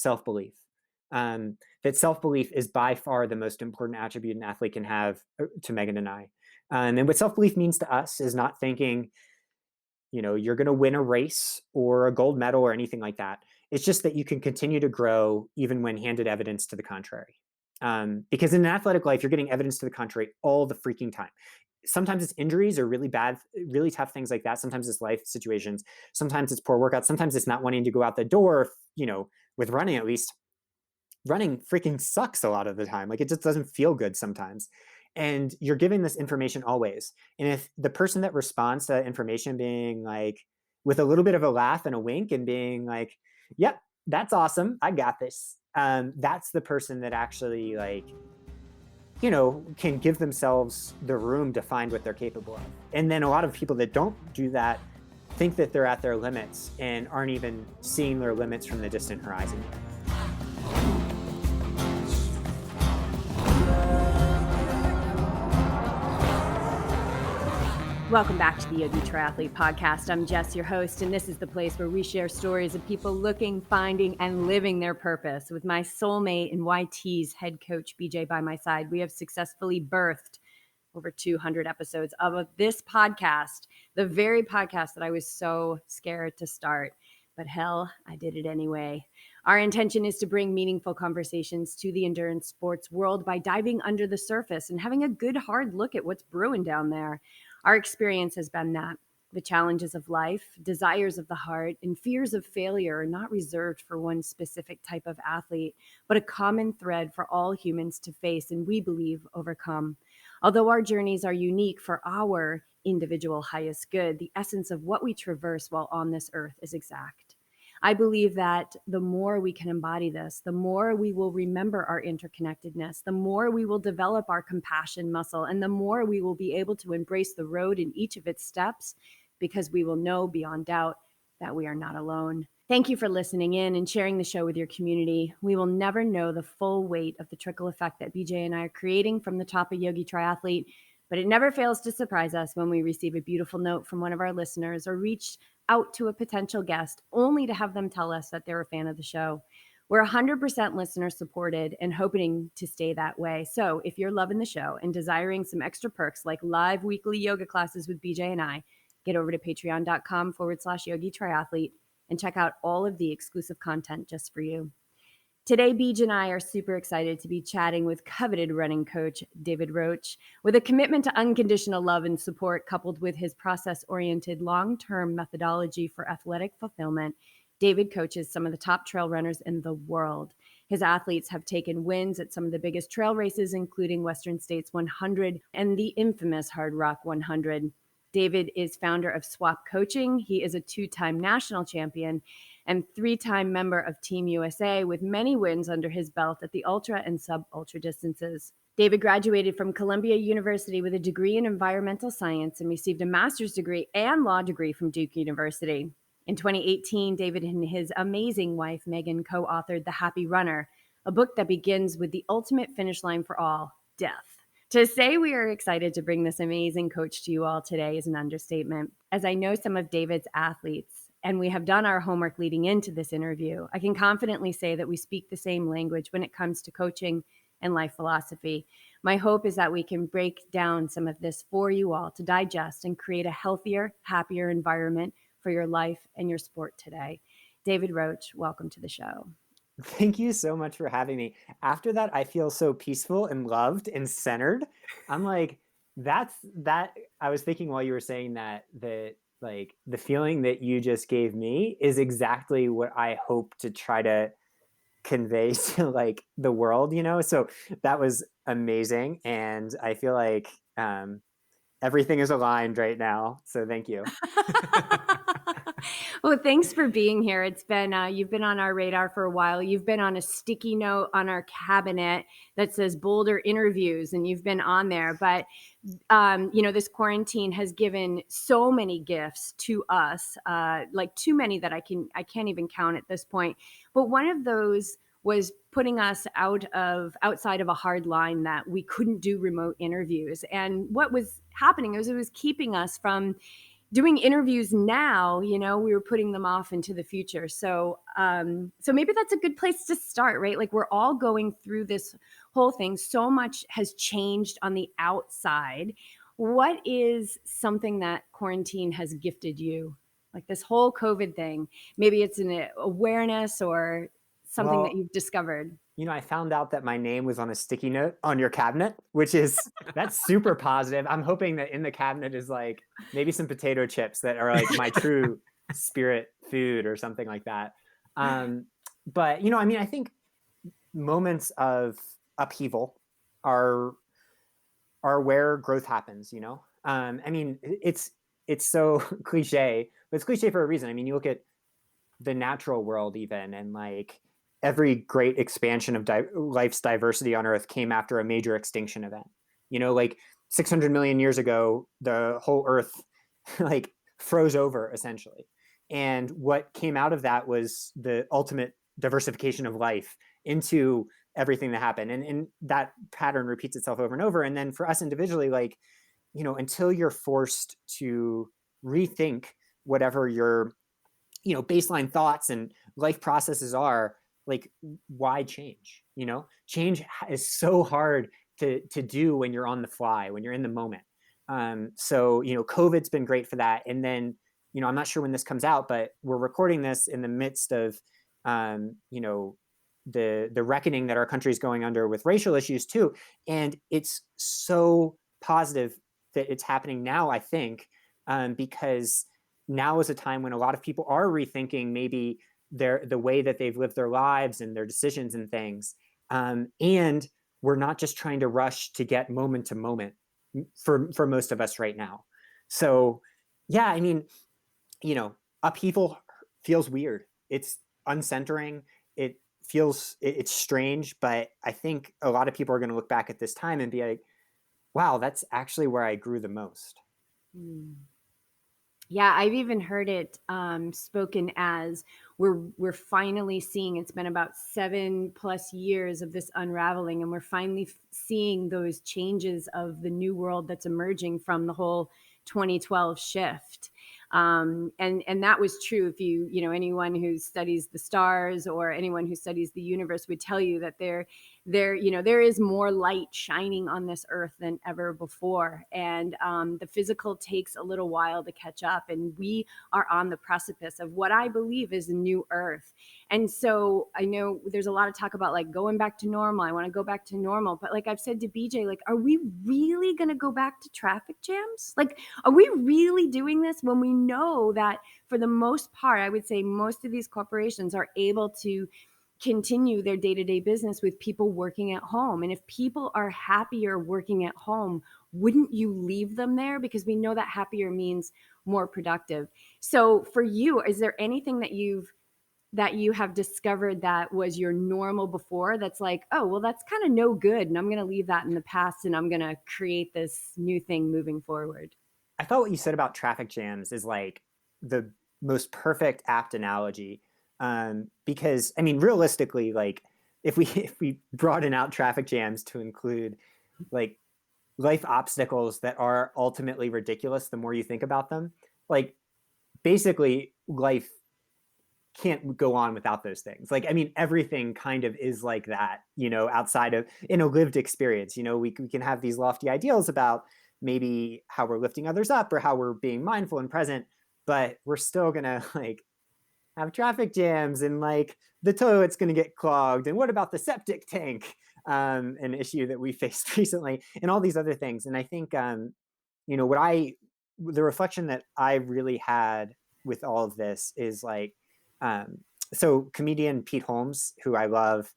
self-belief. That self-belief is by far the most important attribute an athlete can have, to Meghan and I. And what self-belief means to us is not thinking, you're going to win a race or a gold medal or anything like that. It's just that you can continue to grow even when handed evidence to the contrary. Because in an athletic life, you're getting evidence to the contrary all the freaking time. Sometimes it's injuries or really bad, really tough things like that. Sometimes it's life situations. Sometimes it's poor workouts. Sometimes it's not wanting to go out the door, with running at least. Running freaking sucks a lot of the time. Like, it just doesn't feel good sometimes. And you're giving this information always. And if the person that responds to that information being like, with a little bit of a laugh and a wink and being like, yep, that's awesome, I got this. That's the person that actually can give themselves the room to find what they're capable of. And then a lot of people that don't do that think that they're at their limits and aren't even seeing their limits from the distant horizon yet. Welcome back to the Yogi Triathlete Podcast. I'm Jess, your host, and this is the place where we share stories of people looking, finding, and living their purpose. With my soulmate and YT's head coach, BJ, by my side, we have successfully birthed over 200 episodes of this podcast, the very podcast that I was so scared to start. But hell, I did it anyway. Our intention is to bring meaningful conversations to the endurance sports world by diving under the surface and having a good, hard look at what's brewing down there. Our experience has been that the challenges of life, desires of the heart, and fears of failure are not reserved for one specific type of athlete, but a common thread for all humans to face and, we believe, overcome. Although our journeys are unique for our individual highest good, the essence of what we traverse while on this earth is exact. I believe that the more we can embody this, the more we will remember our interconnectedness, the more we will develop our compassion muscle, and the more we will be able to embrace the road in each of its steps, because we will know beyond doubt that we are not alone. Thank you for listening in and sharing the show with your community. We will never know the full weight of the trickle effect that BJ and I are creating from the top of Yogi Triathlete, but it never fails to surprise us when we receive a beautiful note from one of our listeners or reach out to a potential guest only to have them tell us that they're a fan of the show. We're 100% listener supported and hoping to stay that way. So if you're loving the show and desiring some extra perks like live weekly yoga classes with BJ and I, get over to patreon.com/yogi triathlete and check out all of the exclusive content just for you. Today, BJ and I are super excited to be chatting with coveted running coach David Roche. With a commitment to unconditional love and support coupled with his process-oriented long-term methodology for athletic fulfillment, David coaches some of the top trail runners in the world. His athletes have taken wins at some of the biggest trail races, including Western States 100 and the infamous Hardrock 100. David is founder of Swap Coaching. He is a 2-time national champion and 3-time member of Team USA, with many wins under his belt at the ultra and sub-ultra distances. David graduated from Columbia University with a degree in environmental science and received a master's degree and law degree from Duke University. In 2018, David and his amazing wife, Meghan, co-authored The Happy Runner, a book that begins with the ultimate finish line for all, death. To say we are excited to bring this amazing coach to you all today is an understatement. As I know some of David's athletes, and we have done our homework leading into this interview, I can confidently say that we speak the same language when it comes to coaching and life philosophy. My hope is that we can break down some of this for you all to digest and create a healthier, happier environment for your life and your sport today. David Roche, welcome to the show. Thank you so much for having me. After that, I feel so peaceful and loved and centered. I'm like, that. I was thinking while you were saying that like the feeling that you just gave me is exactly what I hope to try to convey to like the world, So that was amazing. And I feel like everything is aligned right now. So thank you. Well, thanks for being here. It's been, you've been on our radar for a while. You've been on a sticky note on our cabinet that says Boulder interviews, and you've been on there. But, this quarantine has given so many gifts to us, like too many that I can't even count at this point. But one of those was putting us outside of a hard line that we couldn't do remote interviews. And what was happening is it was keeping us from doing interviews now, we were putting them off into the future. So maybe that's a good place to start, right? Like, we're all going through this whole thing. So much has changed on the outside. What is something that quarantine has gifted you? Like this whole COVID thing, maybe it's an awareness or something that Well, you've discovered. I found out that my name was on a sticky note on your cabinet, which is that's super positive. I'm hoping that in the cabinet is like maybe some potato chips that are like my true spirit food or something like that. Um, but I think moments of upheaval are where growth happens. It's so cliche, but it's cliche for a reason. I mean, you look at the natural world even, and like every great expansion of life's diversity on Earth came after a major extinction event. Like 600 million years ago, the whole Earth like froze over essentially. And what came out of that was the ultimate diversification of life into everything that happened. And that pattern repeats itself over and over. And then for us individually, like, until you're forced to rethink whatever your baseline thoughts and life processes are, like, why change? Change is so hard to do when you're on the fly, when you're in the moment. So COVID's been great for that. And then I'm not sure when this comes out, but we're recording this in the midst of the reckoning that our country is going under with racial issues too. And it's so positive that it's happening now, I think, because now is a time when a lot of people are rethinking maybe the way that they've lived their lives and their decisions and things. And we're not just trying to rush to get moment to moment for most of us right now. So yeah, I mean, upheaval feels weird. It's uncentering. It feels it's strange, but I think a lot of people are going to look back at this time and be like, wow, that's actually where I grew the most. Mm. Yeah, I've even heard it spoken as we're finally seeing. It's been about 7+ years of this unraveling, and we're finally seeing those changes of the new world that's emerging from the whole 2012 shift. And that was true. If anyone who studies the stars or anyone who studies the universe would tell you that there is more light shining on this earth than ever before. And the physical takes a little while to catch up. And we are on the precipice of what I believe is a new earth. And so I know there's a lot of talk about like going back to normal. I want to go back to normal. But like I've said to BJ, like, are we really going to go back to traffic jams? Like, are we really doing this when we know that for the most part, I would say most of these corporations are able to continue their day-to-day business with people working at home? And if people are happier working at home, wouldn't you leave them there? Because we know that happier means more productive. So for you, is there anything that you have discovered that was your normal before that's like, oh, well, that's kind of no good, and I'm going to leave that in the past and I'm going to create this new thing moving forward? I thought what you said about traffic jams is like the most perfect apt analogy. Because I mean, realistically, like if we if we broaden out traffic jams to include like life obstacles that are ultimately ridiculous, the more you think about them, like basically life can't go on without those things. Like, I mean, everything kind of is like that, outside of in a lived experience. We can have these lofty ideals about maybe how we're lifting others up or how we're being mindful and present, but we're still gonna like have traffic jams and like the toilet's gonna get clogged. And what about the septic tank? An issue that we faced recently, and all these other things. And I think, what the reflection that I really had with all of this is like, um, so comedian Pete Holmes, who I love,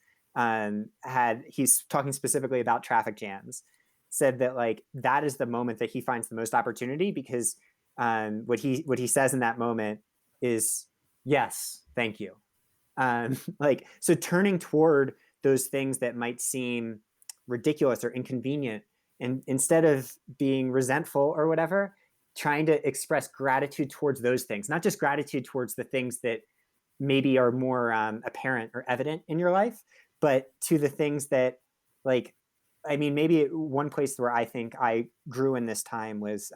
he's talking specifically about traffic jams, said that like that is the moment that he finds the most opportunity because what he says in that moment is yes, thank you. Like, so turning toward those things that might seem ridiculous or inconvenient, and instead of being resentful or whatever, trying to express gratitude towards those things, not just gratitude towards the things that maybe are more apparent or evident in your life, but to the things that, like, I mean, maybe one place where I think I grew in this time was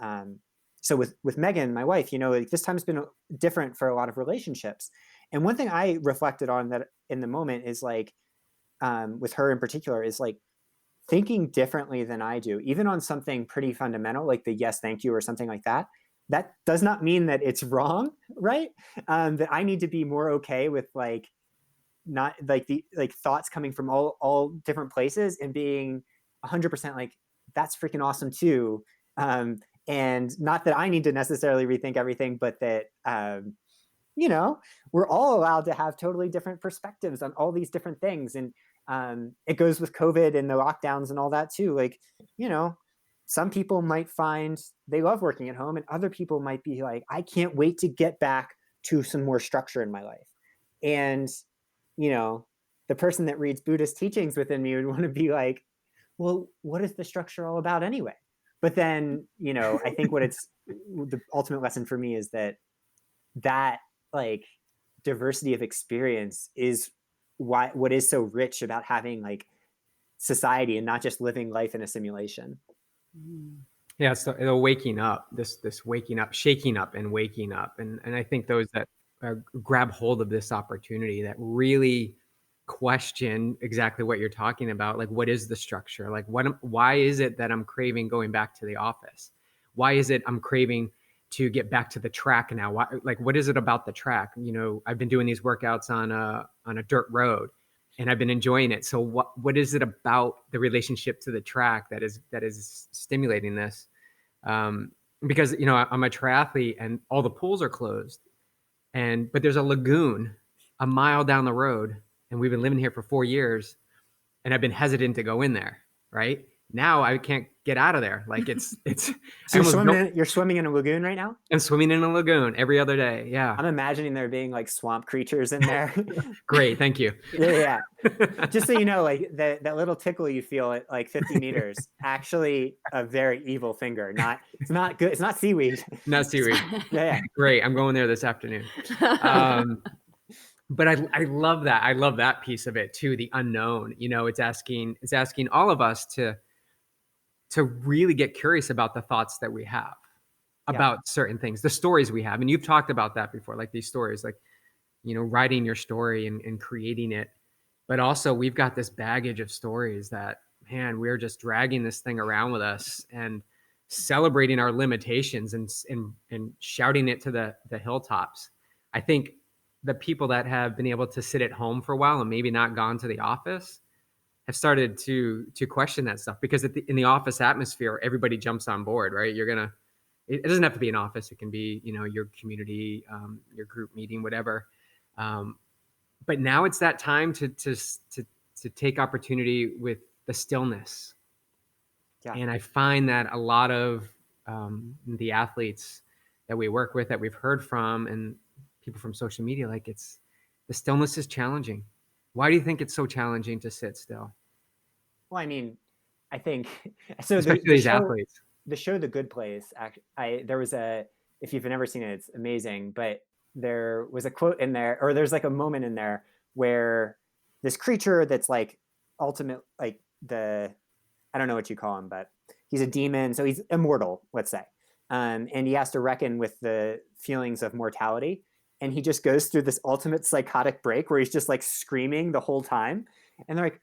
So with Megan, my wife, like this time's been different for a lot of relationships. And one thing I reflected on that in the moment is like, with her in particular, is like thinking differently than I do, even on something pretty fundamental, like the yes, thank you, or something like that. That does not mean that it's wrong, right? That I need to be more okay with like not like the like thoughts coming from all different places and being 100% like that's freaking awesome too. And not that I need to necessarily rethink everything, but that you know, we're all allowed to have totally different perspectives on all these different things. And it goes with COVID and the lockdowns and all that too. Like, you know, some people might find they love working at home, and other people might be like, I can't wait to get back to some more structure in my life. And, you know, the person that reads Buddhist teachings within me would want to be like, well, what is the structure all about anyway? But then, I think what it's the ultimate lesson for me is that like diversity of experience is what is so rich about having like society and not just living life in a simulation. Yeah, it's the waking up, this waking up, shaking up and waking up. And I think those that grab hold of this opportunity, that really question exactly what you're talking about, like what is the structure? Like why is it that I'm craving going back to the office? Why is it I'm craving to get back to the track now? Why, like what is it about the track? I've been doing these workouts on a dirt road, and I've been enjoying it. So what is it about the relationship to the track that is stimulating this? Because I'm a triathlete and all the pools are closed, but there's a lagoon a mile down the road, and we've been living here for 4 years, and I've been hesitant to go in there. Right now, I can't get out of there. Like it's. So you're swimming in a lagoon right now? I'm swimming in a lagoon every other day. Yeah. I'm imagining there being like swamp creatures in there. Great. Thank you. Yeah. Just so you know, like that little tickle you feel at like 50 meters, actually a very evil finger. It's not good. It's not seaweed. Not seaweed. Yeah. Great. I'm going there this afternoon. But I love that. I love that piece of it too. The unknown, it's asking all of us to really get curious about the thoughts that we have about certain things, the stories we have. And you've talked about that before, like these stories, like, writing your story and creating it. But also we've got this baggage of stories that, man, we're just dragging this thing around with us and celebrating our limitations and shouting it to the hilltops. I think the people that have been able to sit at home for a while and maybe not gone to the office have started to question that stuff, because in the office atmosphere, everybody jumps on board, right? It doesn't have to be an office. It can be, your community, your group meeting, whatever. But now it's that time to take opportunity with the stillness. Yeah. And I find that a lot of the athletes that we work with, that we've heard from, and people from social media, like the stillness is challenging. Why do you think it's so challenging to sit still? Well, I mean, I think so. Especially these athletes. The show The Good Place. There was if you've never seen it, it's amazing. But there was a quote in there, or there's like a moment in there where this creature that's like ultimate, like I don't know what you call him, but he's a demon, so he's immortal, let's say, and he has to reckon with the feelings of mortality. And he just goes through this ultimate psychotic break where he's just like screaming the whole time. And they're like,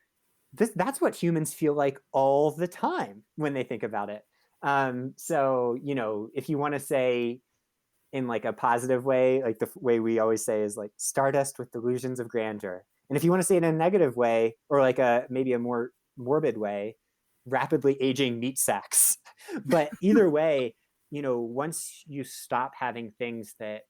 that's what humans feel like all the time when they think about it. So, if you want to say in like a positive way, like the way we always say is like stardust with delusions of grandeur. And if you want to say it in a negative way, or like maybe a more morbid way, rapidly aging meat sacks. But either way, once you stop having things that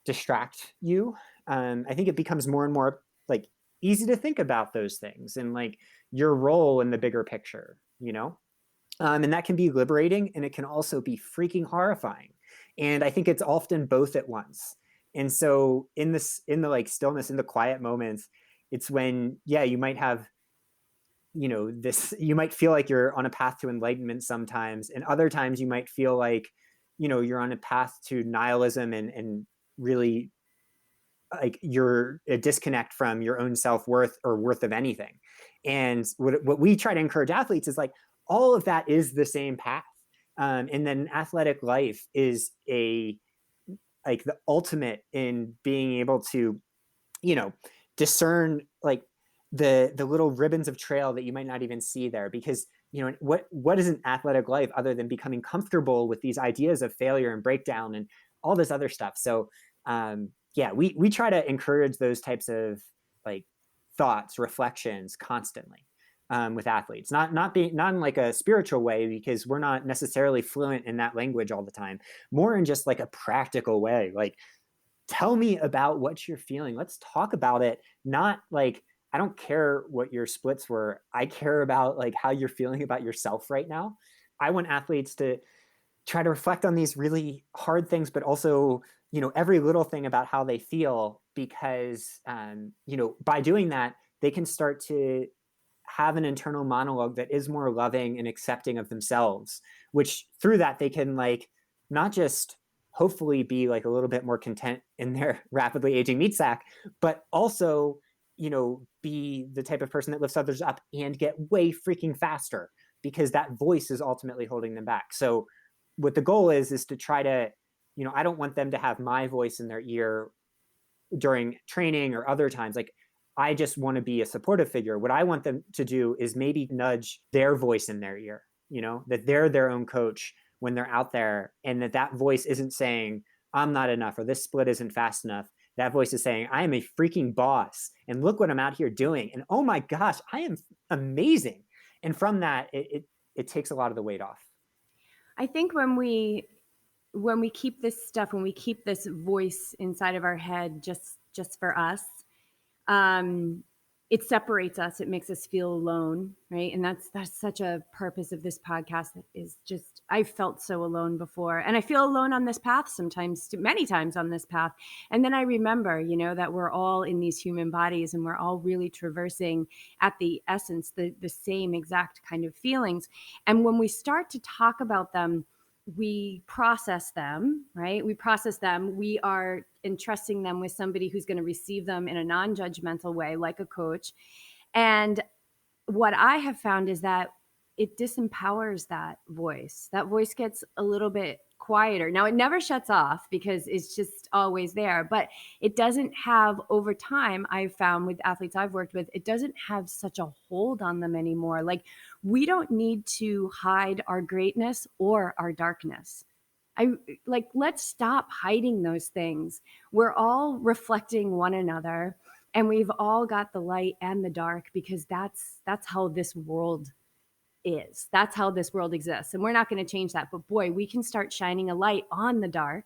distract you, I think it becomes more and more like easy to think about those things and like your role in the bigger picture, and that can be liberating, and it can also be freaking horrifying. And I think it's often both at once. And so in the like stillness, in the quiet moments, it's when, you might have, you might feel like you're on a path to enlightenment sometimes, and other times you might feel like, you're on a path to nihilism and really like you're a disconnect from your own self-worth or worth of anything. And what we try to encourage athletes is like all of that is the same path. And then athletic life is like the ultimate in being able to, you know, discern like the little ribbons of trail that you might not even see there. Because, you know, what is an athletic life other than becoming comfortable with these ideas of failure and breakdown and all this other stuff? So yeah, we try to encourage those types of like thoughts, reflections constantly with athletes, not in like a spiritual way, because we're not necessarily fluent in that language all the time, more in just like a practical way. Like, tell me about what you're feeling. Let's talk about it. Not like, I don't care what your splits were. I care about like how you're feeling about yourself right now. I want athletes to try to reflect on these really hard things, but also, you know, every little thing about how they feel, because, you know, by doing that, they can start to have an internal monologue that is more loving and accepting of themselves, which through that they can like not just hopefully be like a little bit more content in their rapidly aging meat sack, but also, you know, be the type of person that lifts others up and get way freaking faster, because that voice is ultimately holding them back. So what the goal is to try to, you know, I don't want them to have my voice in their ear during training or other times. Like, I just want to be a supportive figure. What I want them to do is maybe nudge their voice in their ear, you know, that they're their own coach when they're out there, and that voice isn't saying, I'm not enough, or this split isn't fast enough. That voice is saying, I am a freaking boss, and look what I'm out here doing. And oh my gosh, I am amazing. And from that, it takes a lot of the weight off. I think when we keep this stuff, when we keep this voice inside of our head just for us, it separates us. It makes us feel alone, right? And that's such a purpose of this podcast. Is just, I felt so alone before, and I feel alone on this path sometimes, many times on this path. And then I remember, you know, that we're all in these human bodies, and we're all really traversing at the essence the same exact kind of feelings. And when we start to talk about them, we process them, right? We process them. We are entrusting them with somebody who's going to receive them in a non-judgmental way, like a coach. And what I have found is that it disempowers that voice. That voice gets a little bit quieter. Now, it never shuts off because it's just always there, but it doesn't have, over time, I've found with athletes I've worked with, it doesn't have such a hold on them anymore. Like, we don't need to hide our greatness or our darkness. Let's stop hiding those things. We're all reflecting one another, and we've all got the light and the dark, because that's how this world is. That's how this world exists. And we're not going to change that. But boy, we can start shining a light on the dark,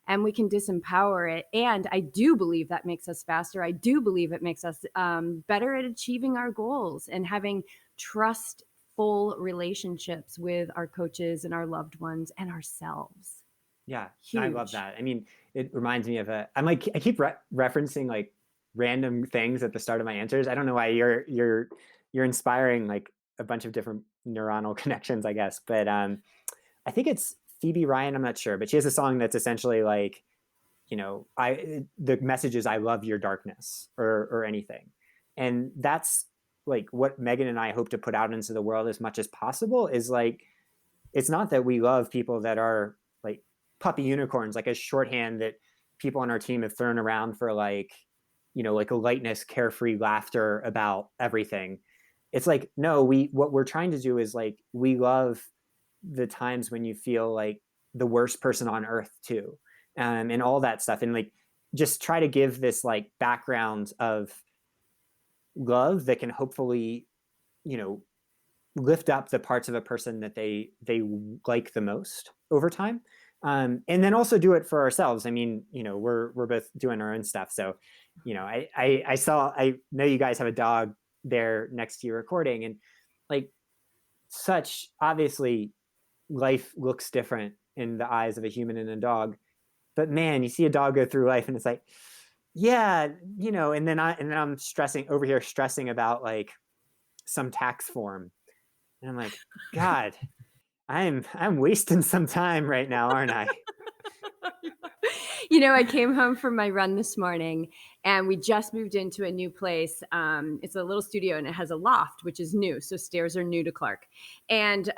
and we can disempower it. And I do believe that makes us faster. I do believe it makes us better at achieving our goals and having trustful relationships with our coaches and our loved ones and ourselves. Yeah, huge. I love that. I mean, it reminds me of I keep referencing like random things at the start of my answers. I don't know why you're inspiring like a bunch of different neuronal connections, I guess. But I think it's Phoebe Ryan. I'm not sure, but she has a song that's essentially like, you know, the message is, I love your darkness, or anything. And that's like what Meghan and I hope to put out into the world as much as possible, is like, it's not that we love people that are like puppy unicorns, like a shorthand that people on our team have thrown around for like, you know, like a lightness, carefree laughter about everything. It's like, no, what we're trying to do is like, we love the times when you feel like the worst person on earth too, and all that stuff. And like, just try to give this like background of love that can hopefully, you know, lift up the parts of a person that they like the most over time. And then also do it for ourselves. I mean, you know, we're both doing our own stuff. So, you know, I know you guys have a dog there next to you recording, and like, such obviously life looks different in the eyes of a human and a dog. But man, you see a dog go through life and it's like, yeah, you know, and then I'm stressing about like some tax form. And I'm like, God, I'm wasting some time right now, aren't I? You know, I came home from my run this morning, and we just moved into a new place. It's a little studio, and it has a loft, which is new. So stairs are new to Clark. And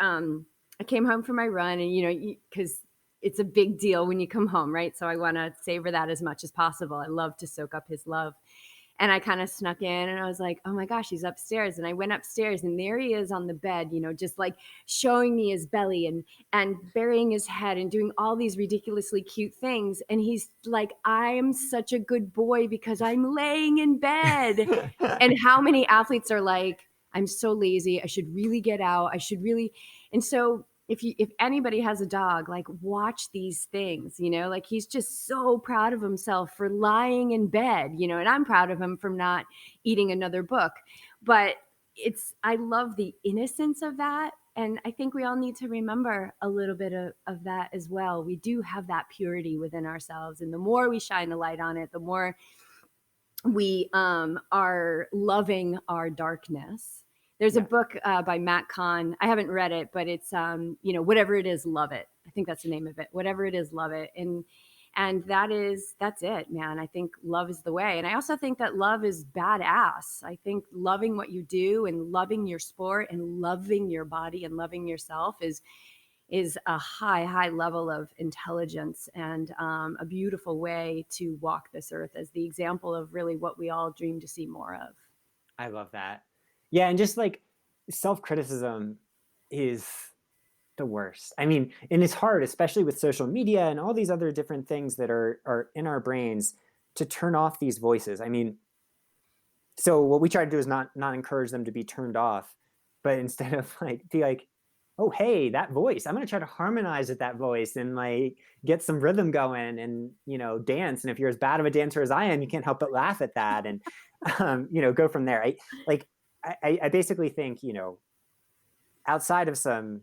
I came home from my run, and, because it's a big deal when you come home, right? So I want to savor that as much as possible. I love to soak up his love. And I kind of snuck in, and I was like, oh my gosh, he's upstairs. And I went upstairs, and there he is on the bed, just like showing me his belly and burying his head and doing all these ridiculously cute things. And he's like, I am such a good boy because I'm laying in bed. And how many athletes are like, I'm so lazy. I should really get out. I should really. And so if anybody has a dog, like, watch these things, like, he's just so proud of himself for lying in bed, and I'm proud of him for not eating another book. But I love the innocence of that. And I think we all need to remember a little bit of that as well. We do have that purity within ourselves. And the more we shine a light on it, the more we are loving our darkness. There's a book by Matt Kahn. I haven't read it, but it's, whatever it is, love it. I think that's the name of it. Whatever it is, love it. And that's it, man. I think love is the way. And I also think that love is badass. I think loving what you do and loving your sport and loving your body and loving yourself is a high level of intelligence, and a beautiful way to walk this earth as the example of really what we all dream to see more of. I love that. Yeah, and just like self-criticism is the worst. I mean, and it's hard, especially with social media and all these other different things that are in our brains, to turn off these voices. I mean, so what we try to do is not encourage them to be turned off, but instead of like be like, oh, hey, that voice, I'm going to try to harmonize with that voice and like get some rhythm going and, dance. And if you're as bad of a dancer as I am, you can't help but laugh at that and, go from there. I basically think, outside of some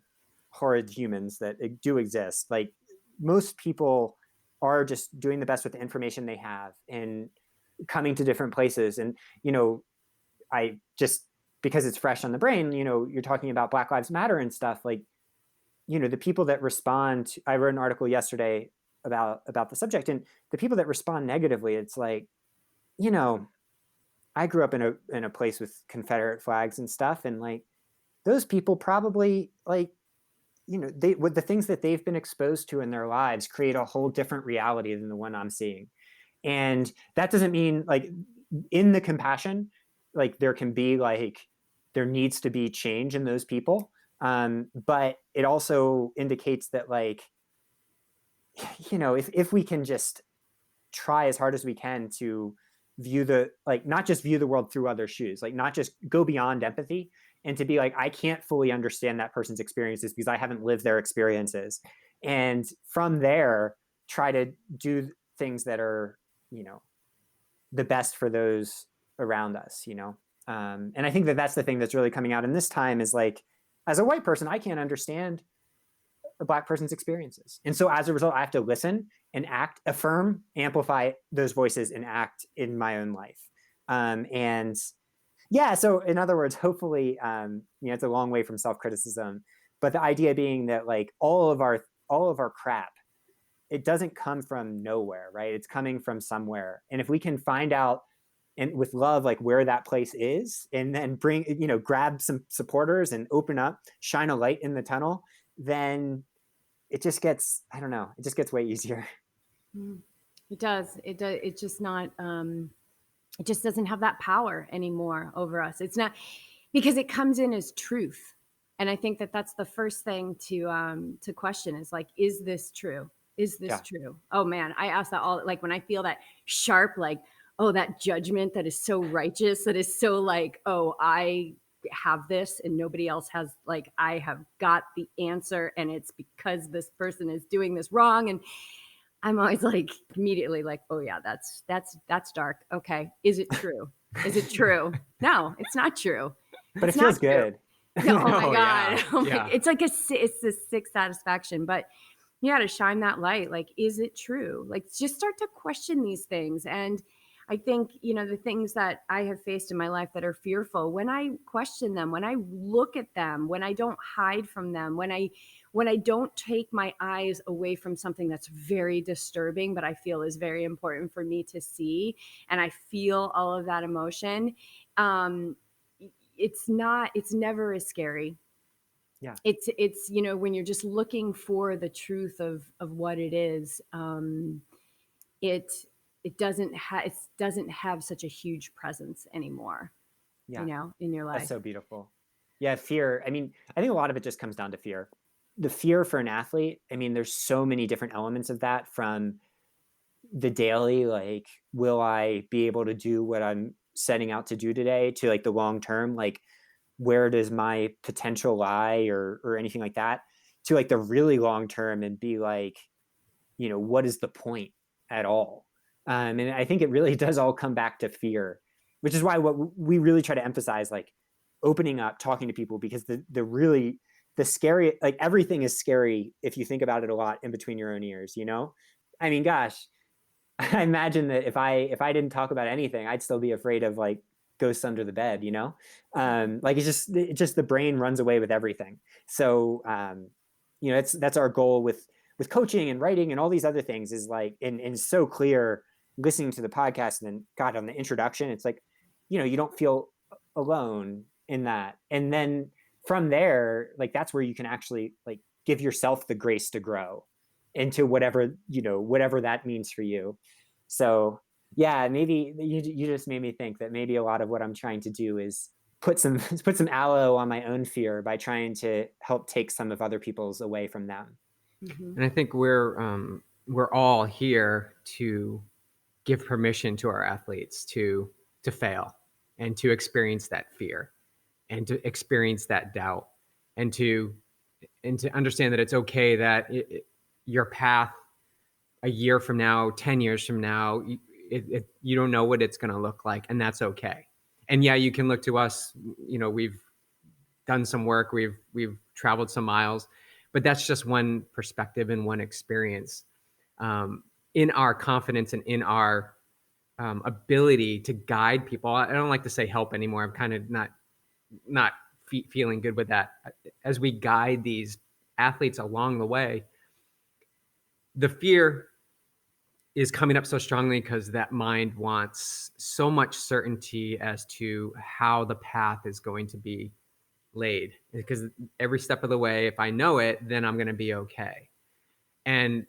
horrid humans that do exist, like, most people are just doing the best with the information they have and coming to different places. And, I just, because it's fresh on the brain, you're talking about Black Lives Matter and stuff, like, the people that respond I wrote an article yesterday about the subject, and the people that respond negatively, it's like, I grew up in a place with Confederate flags and stuff, and like, those people probably, like, they, with the things that they've been exposed to in their lives, create a whole different reality than the one I'm seeing. And that doesn't mean, like, in the compassion, like, there needs to be change in those people. But it also indicates that, like, if we can just try as hard as we can to not just view the world through other shoes, like, not just go beyond empathy, and to be like, I can't fully understand that person's experiences because I haven't lived their experiences. And from there, try to do things that are, the best for those around us, and I think that that's the thing that's really coming out in this time, is like, as a white person, I can't understand a Black person's experiences. And so as a result, I have to listen and act, affirm, amplify those voices, and act in my own life. And yeah, so in other words, hopefully, it's a long way from self-criticism, but the idea being that, like, all of our crap, it doesn't come from nowhere, right? It's coming from somewhere. And if we can find out, and with love, like, where that place is, and then grab some supporters and open up, shine a light in the tunnel, then it just gets, I don't know, it just gets way easier. It does. It's just not, it just doesn't have that power anymore over us. It's not, because it comes in as truth. And I think that that's the first thing to question, is like, is this true? Is this true? Oh man, I ask that all, like, when I feel that sharp, like, oh, that judgment that is so righteous, that is so like, oh, I have this and nobody else has, like, I have got the answer, and it's because this person is doing this wrong. And I'm always like, immediately like, oh yeah, that's dark. Okay. Is it true? Is it true? No, it's not true. But it feels good. Oh my God. Yeah. Oh Yeah. it's like it's this sick satisfaction, but you got to shine that light. Like, is it true? Like, just start to question these things. And I think, the things that I have faced in my life that are fearful, when I question them, when I look at them, when I don't hide from them, when I don't take my eyes away from something that's very disturbing, but I feel is very important for me to see, and I feel all of that emotion, it's never as scary. Yeah. It's, you know, when you're just looking for the truth of what it is, it, it doesn't have such a huge presence anymore, you Yeah. know, in your That's life. so beautiful. Yeah. Fear. I mean, I think a lot of it just comes down to fear. The fear for an athlete, I mean, there's so many different elements of that, from the daily, like, will I be able to do what I'm setting out to do today, to like the long term, like, where does my potential lie, or anything like that, to like the really long term and be like, what is the point at all? And I think it really does all come back to fear, which is why what we really try to emphasize, like, opening up, talking to people, because the scary, like, everything is scary if you think about it a lot in between your own ears, I mean, gosh, I imagine that if I didn't talk about anything, I'd still be afraid of like ghosts under the bed, like it's just the brain runs away with everything. So that's our goal with coaching and writing and all these other things, is like, and so clear listening to the podcast, and then God, on the introduction, it's like, you don't feel alone in that. And then from there, like, that's where you can actually like give yourself the grace to grow into whatever that means for you. So yeah, maybe you just made me think that maybe a lot of what I'm trying to do is put some put some aloe on my own fear by trying to help take some of other people's away from them. Mm-hmm. And I think we're all here to give permission to our athletes to fail, and to experience that fear, and to experience that doubt, and to understand that it's okay that your path a year from now, 10 years from now, you don't know what it's going to look like, and that's okay. And yeah, you can look to us, we've done some work, we've traveled some miles, but that's just one perspective and one experience. In our confidence and in our ability to guide people, I don't like to say help anymore. I'm kind of not feeling good with that. As we guide these athletes along the way, the fear is coming up so strongly because that mind wants so much certainty as to how the path is going to be laid. Because every step of the way, if I know it, then I'm going to be okay. And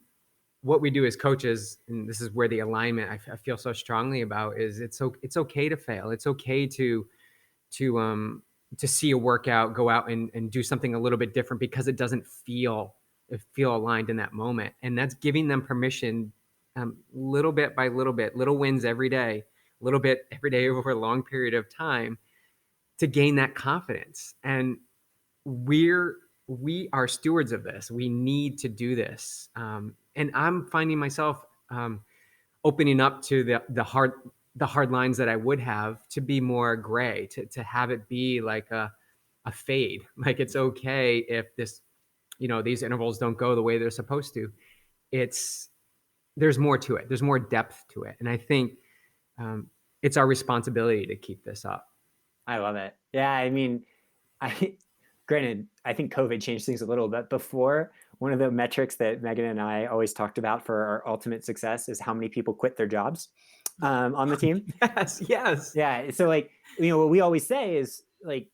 what we do as coaches, and this is where the alignment I feel so strongly about, is it's okay to fail. It's okay to see a workout, go out and do something a little bit different because it doesn't feel aligned in that moment. And that's giving them permission, little bit by little bit, little wins every day, little bit every day over a long period of time, to gain that confidence. And we are stewards of this. We need to do this. And I'm finding myself opening up to the hard lines that I would have, to be more gray, to have it be like a fade. Like, it's okay if these intervals don't go the way they're supposed to. There's more to it. There's more depth to it. And I think it's our responsibility to keep this up. I love it. Yeah, I mean, granted, I think COVID changed things a little, but before, one of the metrics that Meghan and I always talked about for our ultimate success is how many people quit their jobs on the team. Yes. Yeah. So like, what we always say is like,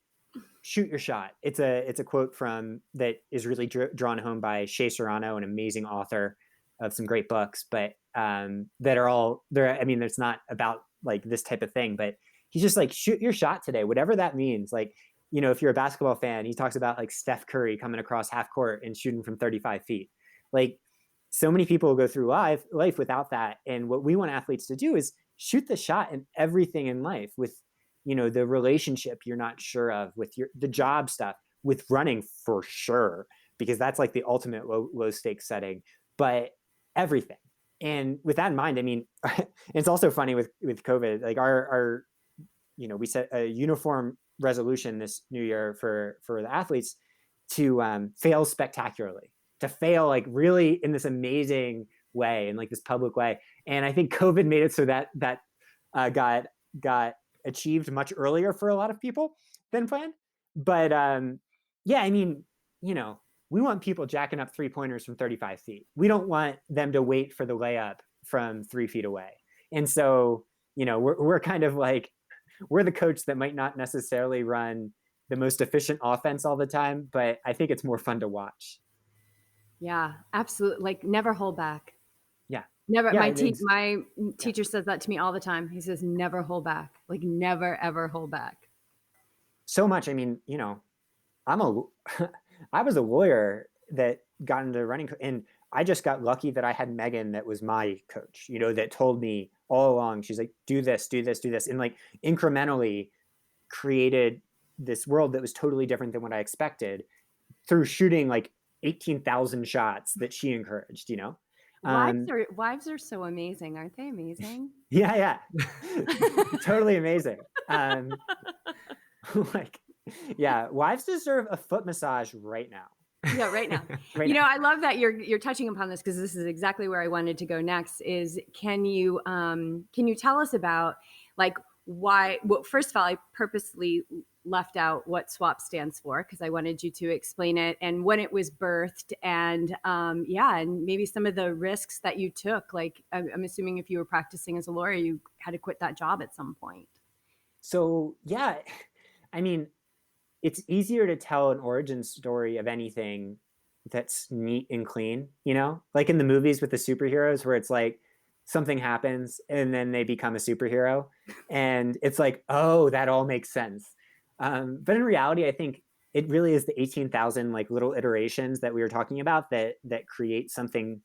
shoot your shot. It's a quote from that is really drawn home by Shea Serrano, an amazing author of some great books, but that are all there. I mean, it's not about like this type of thing, but he's just like, shoot your shot today, whatever that means. Like, if you're a basketball fan, he talks about like Steph Curry coming across half court and shooting from 35 feet. Like, so many people go through life without that. And what we want athletes to do is shoot the shot in everything in life, with, the relationship you're not sure of, with the job stuff, with running for sure, because that's like the ultimate low stakes setting, but everything. And with that in mind, I mean, it's also funny with COVID, like our we set a uniform resolution this new year for the athletes to fail spectacularly, to fail like really in this amazing way, in like this public way. And I think COVID made it so that got achieved much earlier for a lot of people than planned. But yeah, I mean, we want people jacking up 3-pointers from 35 feet. We don't want them to wait for the layup from 3 feet away. And so, we're kind of like, we're the coach that might not necessarily run the most efficient offense all the time, but I think it's more fun to watch. Yeah, absolutely. Like never hold back. Yeah. Never. Yeah. My Yeah. teacher says that to me all the time. He says, never hold back. Like never, ever hold back. So much. I mean, I'm a, I was a lawyer that got into running, and I just got lucky that I had Meghan that was my coach, that told me all along. She's like, do this, do this, do this. And like incrementally created this world that was totally different than what I expected through shooting like 18,000 shots that she encouraged, Wives Um, are so amazing, aren't they? Amazing. yeah, yeah. Totally amazing. Like, yeah, wives deserve a foot massage right now. Yeah, right now. Right now. I love that you're touching upon this, because this is exactly where I wanted to go next. Is can you tell us about like why? Well, first of all, I purposely left out what SWAP stands for because I wanted you to explain it and when it was birthed, and and maybe some of the risks that you took. Like I'm assuming if you were practicing as a lawyer, you had to quit that job at some point. So yeah, I mean, it's easier to tell an origin story of anything that's neat and clean, like in the movies with the superheroes where it's like something happens and then they become a superhero and it's like, oh, that all makes sense. But in reality, I think it really is the 18,000 like little iterations that we were talking about that create something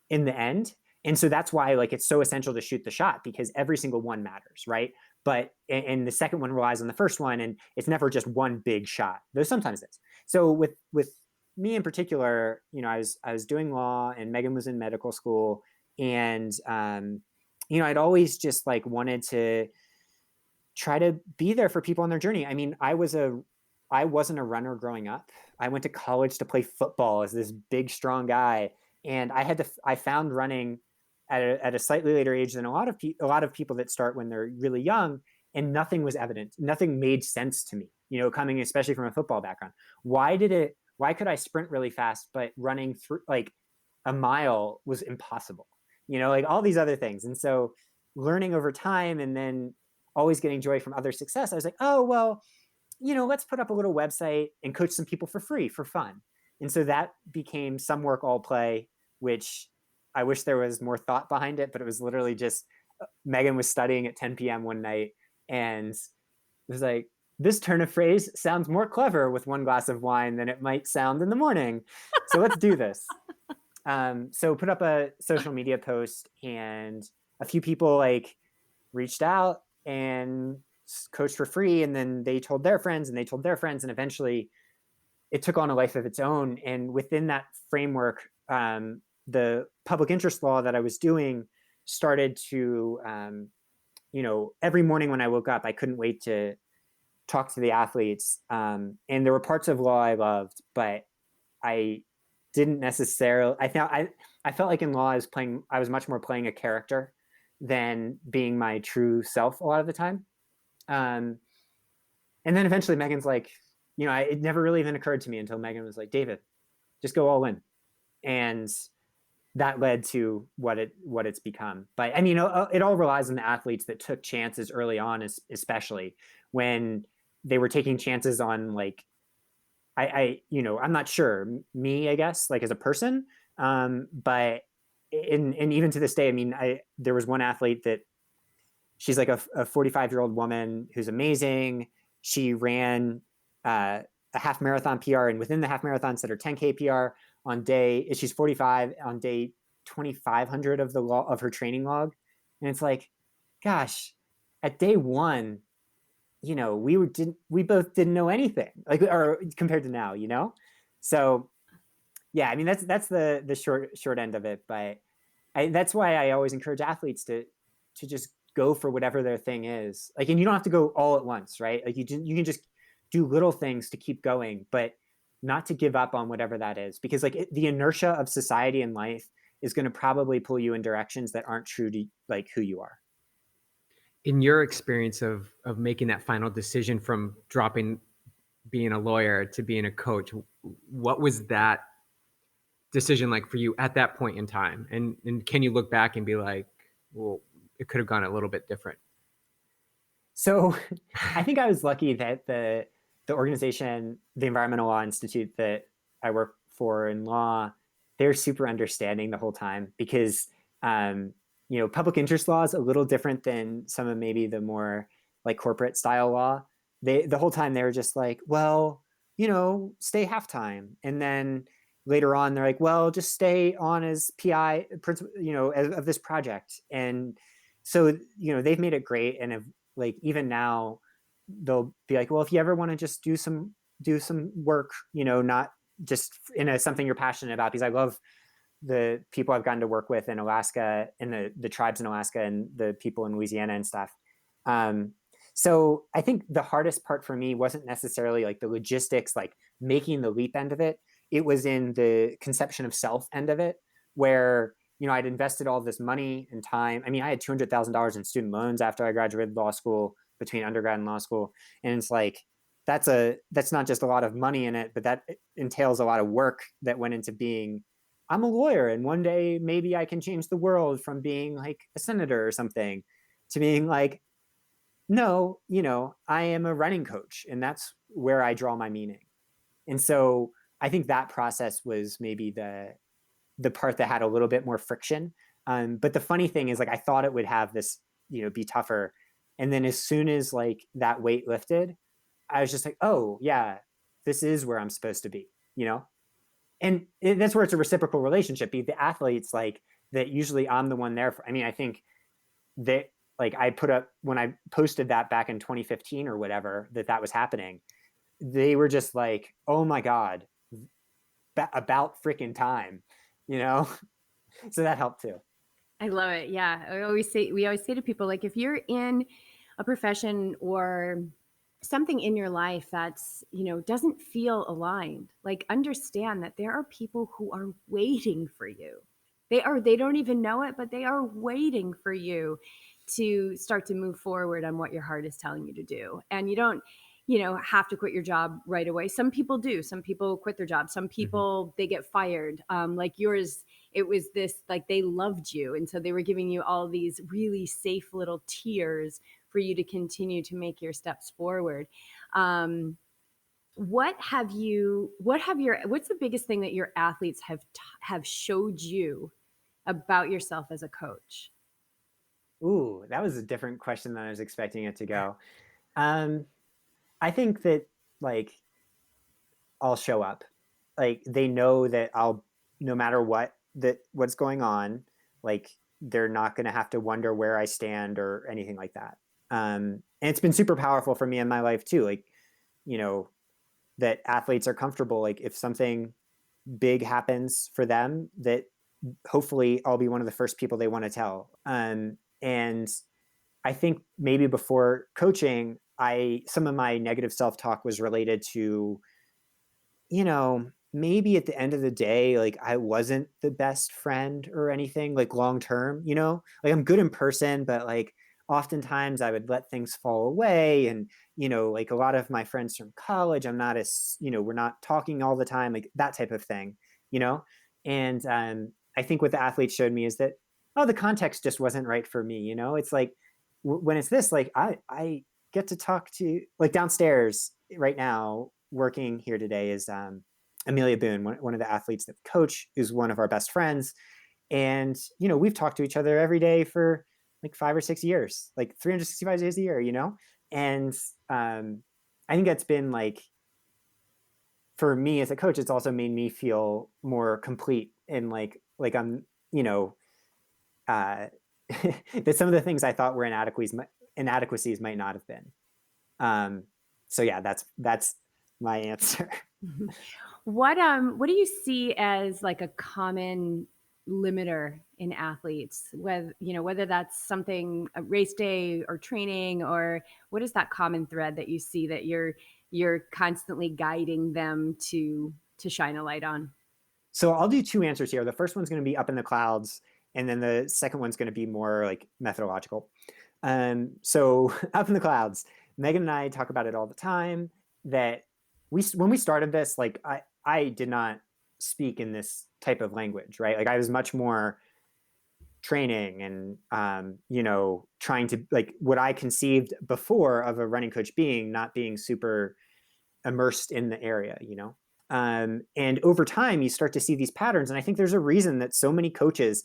in the end. And so that's why like it's so essential to shoot the shot, because every single one matters, right? But and the second one relies on the first one, and it's never just one big shot. Though sometimes it's. So with me in particular, I was doing law, and Meghan was in medical school, and I'd always just like wanted to try to be there for people on their journey. I mean, I wasn't a runner growing up. I went to college to play football as this big, strong guy, and I found running at a slightly later age than a lot of people that start when they're really young, and nothing was evident. Nothing made sense to me. Coming especially from a football background. Why could I sprint really fast, but running through like a mile was impossible? Like all these other things. And so learning over time, and then always getting joy from other success, I was like, oh well, let's put up a little website and coach some people for free for fun. And so that became Some Work All Play, which I wish there was more thought behind it, but it was literally just Meghan was studying at 10 p.m. one night and was like, this turn of phrase sounds more clever with one glass of wine than it might sound in the morning. So let's do this. So put up a social media post, and a few people like reached out and coached for free. And then they told their friends, and they told their friends. And eventually it took on a life of its own. And within that framework, the public interest law that I was doing started to, every morning when I woke up, I couldn't wait to talk to the athletes. And there were parts of law I loved, but I didn't necessarily, I felt like in law I was much more playing a character than being my true self a lot of the time. And then eventually Meghan's like, it never really even occurred to me until Meghan was like, David, just go all in. And that led to what it's become. But I mean, it all relies on the athletes that took chances early on, especially when they were taking chances on like, I'm not sure, me, I guess, like as a person. But and even to this day, I mean, there was one athlete that she's like a 45-year-old woman who's amazing. She ran a half marathon PR, and within the half marathon set her 10K PR she's 45 on day 2,500 of her training log. And it's like, gosh, at day one, we both didn't know anything, like, or compared to now, So yeah, I mean, that's the short end of it. But that's why I always encourage athletes to just go for whatever their thing is. Like, and you don't have to go all at once, right? Like you can just do little things to keep going, but not to give up on whatever that is, because like the inertia of society and life is going to probably pull you in directions that aren't true to like who you are. In your experience of making that final decision from dropping being a lawyer to being a coach, what was that decision like for you at that point in time? And can you look back and be like, well, it could have gone a little bit different? So I think I was lucky that the organization, the Environmental Law Institute that I work for in law, they're super understanding the whole time because, public interest law is a little different than some of maybe the more like corporate style law. The whole time they were just like, well, stay halftime. And then later on, they're like, well, just stay on as PI, of this project. And so, they've made it great. And if, like, even now, they'll be like, well, if you ever want to just do some work, not just in something you're passionate about, because I love the people I've gotten to work with in Alaska and the tribes in Alaska and the people in Louisiana and stuff. So I think the hardest part for me wasn't necessarily like the logistics, like making the leap end of it. It was in the conception of self end of it, where, I'd invested all this money and time. I mean, I had $200,000 in student loans after I graduated law school, between undergrad and law school. And it's like, that's not just a lot of money in it, but that entails a lot of work that went into being, I'm a lawyer and one day maybe I can change the world, from being like a senator or something to being like, no, I am a running coach and that's where I draw my meaning. And so I think that process was maybe the part that had a little bit more friction. But the funny thing is, like, I thought it would have this, be tougher. And then as soon as like that weight lifted, I was just like, oh yeah, this is where I'm supposed to be, And that's where it's a reciprocal relationship. The athletes, like, that usually I'm the one there for. I mean, I think that, like, I put up, when I posted that back in 2015 or whatever, that was happening, they were just like, oh my God, about freaking time, so that helped too. I love it. Yeah. We always say to people, like, if you're in a profession or something in your life that's, doesn't feel aligned, like, understand that there are people who are waiting for you. They don't even know it, but they are waiting for you to start to move forward on what your heart is telling you to do. And you don't, have to quit your job right away. Some people do. Some people quit their job. Some people, they get fired. Like yours, it was this, like, they loved you. And so they were giving you all these really safe little tiers for you to continue to make your steps forward. What's the biggest thing that your athletes have showed you about yourself as a coach? Ooh, that was a different question than I was expecting it to go. I think that, like, I'll show up. Like, they know that no matter what's going on, like, they're not going to have to wonder where I stand or anything like that. And it's been super powerful for me in my life too. Like, that athletes are comfortable. Like, if something big happens for them, that hopefully I'll be one of the first people they want to tell. And I think maybe before coaching, some of my negative self-talk was related to, maybe at the end of the day, like, I wasn't the best friend or anything, like, long term, like, I'm good in person, but like oftentimes I would let things fall away. And, like, a lot of my friends from college, I'm not as, we're not talking all the time, like that type of thing, and I think what the athletes showed me is that, oh, the context just wasn't right for me. It's like, when it's this, like, I get to talk to, like, downstairs right now, working here today is Amelia Boone, one of the athletes that coach, is one of our best friends. And, we've talked to each other every day for like 5 or 6 years, like 365 days a year, And I think that's been, like, for me as a coach, it's also made me feel more complete, and like I'm, that some of the things I thought were inadequacies might not have been. So yeah, that's my answer. What do you see as, like, a common limiter in athletes, whether that's something, a race day or training, or what is that common thread that you see that you're constantly guiding them to shine a light on? So I'll do 2 answers here. The first one's going to be up in the clouds, and then the second one's going to be more like methodological. So up in the clouds, Meghan and I talk about it all the time, that when we started this, like, I did not speak in this type of language, right? Like, I was much more training and, trying to, like, what I conceived before of a running coach being, not being super immersed in the area, and over time you start to see these patterns. And I think there's a reason that so many coaches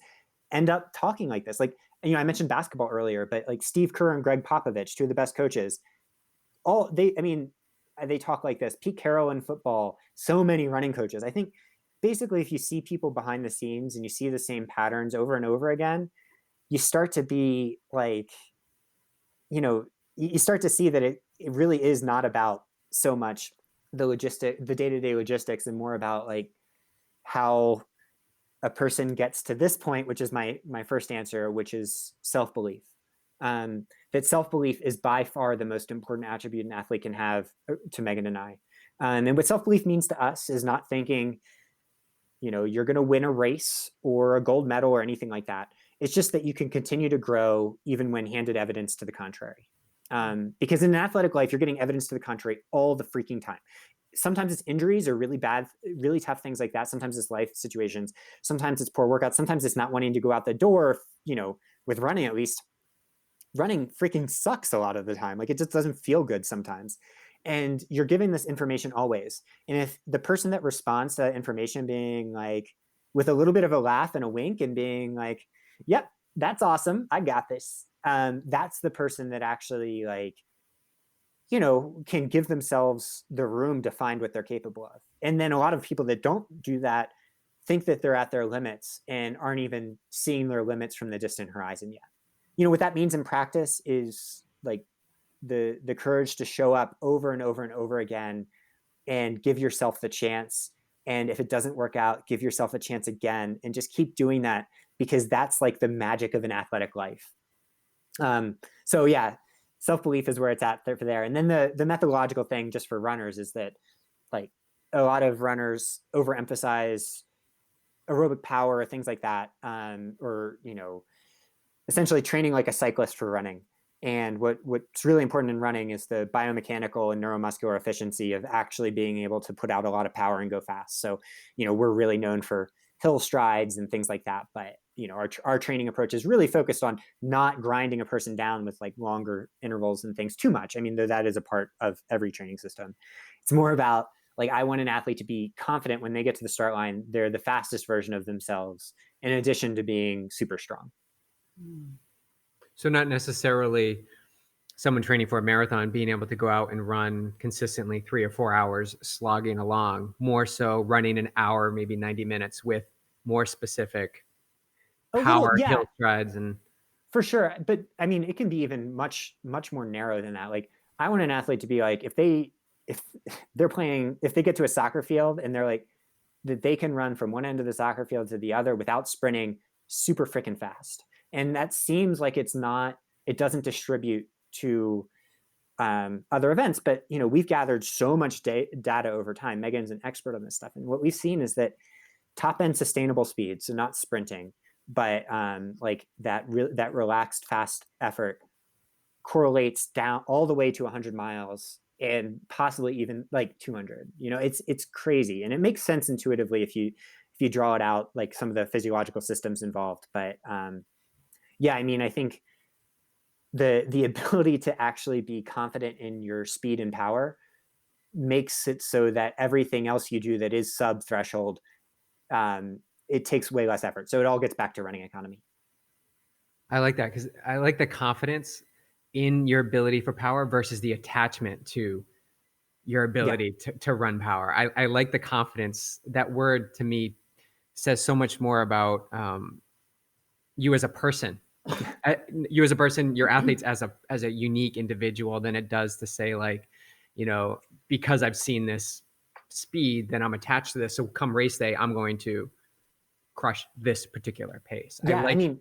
end up talking like this. Like, I mentioned basketball earlier, but like Steve Kerr and Greg Popovich, two of the best coaches, they talk like this. Pete Carroll in football, so many running coaches. I think basically if you see people behind the scenes and you see the same patterns over and over again, you start to be like, you start to see that it really is not about so much the day-to-day logistics, and more about like how a person gets to this point, which is my first answer, which is self-belief. That self-belief is by far the most important attribute an athlete can have, to Meghan and I. And what self-belief means to us is not thinking, you're going to win a race or a gold medal or anything like that. It's just that you can continue to grow even when handed evidence to the contrary. Because in an athletic life, you're getting evidence to the contrary all the freaking time. Sometimes it's injuries or really bad, really tough things like that. Sometimes it's life situations. Sometimes it's poor workouts. Sometimes it's not wanting to go out the door, with running at least. Running freaking sucks a lot of the time. Like, it just doesn't feel good sometimes. And you're giving this information always. And if the person that responds to that information being like, with a little bit of a laugh and a wink and being like, yep, that's awesome, I got this. That's the person that actually can give themselves the room to find what they're capable of. And then a lot of people that don't do that think that they're at their limits and aren't even seeing their limits from the distant horizon yet. What that means in practice is like the courage to show up over and over and over again and give yourself the chance. And if it doesn't work out, give yourself a chance again, and just keep doing that, because that's like the magic of an athletic life. So yeah, self-belief is where it's at for there. And then the methodological thing just for runners is that like a lot of runners overemphasize aerobic power, things like that, or essentially training like a cyclist for running. And what's really important in running is the biomechanical and neuromuscular efficiency of actually being able to put out a lot of power and go fast. So, we're really known for hill strides and things like that. But, our training approach is really focused on not grinding a person down with like longer intervals and things too much. I mean, that is a part of every training system. It's more about like, I want an athlete to be confident when they get to the start line, they're the fastest version of themselves, in addition to being super strong. So not necessarily someone training for a marathon being able to go out and run consistently 3 or 4 hours slogging along, more so running an hour, maybe 90 minutes with more specific power, hill strides. And for sure. But I mean, it can be even much, much more narrow than that. Like, I want an athlete to be like, if they get to a soccer field and they're like, that they can run from one end of the soccer field to the other without sprinting super freaking fast. And that seems like it doesn't distribute to other events. But, we've gathered so much data over time. Meghan's an expert on this stuff. And what we've seen is that top end sustainable speed, so not sprinting, but like that relaxed fast effort correlates down all the way to 100 miles and possibly even like 200. It's crazy. And it makes sense intuitively if you draw it out, like some of the physiological systems involved. But yeah, I mean, I think the ability to actually be confident in your speed and power makes it so that everything else you do that is sub threshold, it takes way less effort. So it all gets back to running economy. I like that, because I like the confidence in your ability for power versus the attachment to your ability to run power. I like the confidence. That word to me says so much more about you as a person. Your athletes as a unique individual than it does to say like, because I've seen this speed, then I'm attached to this. So come race day, I'm going to crush this particular pace. Yeah, I mean,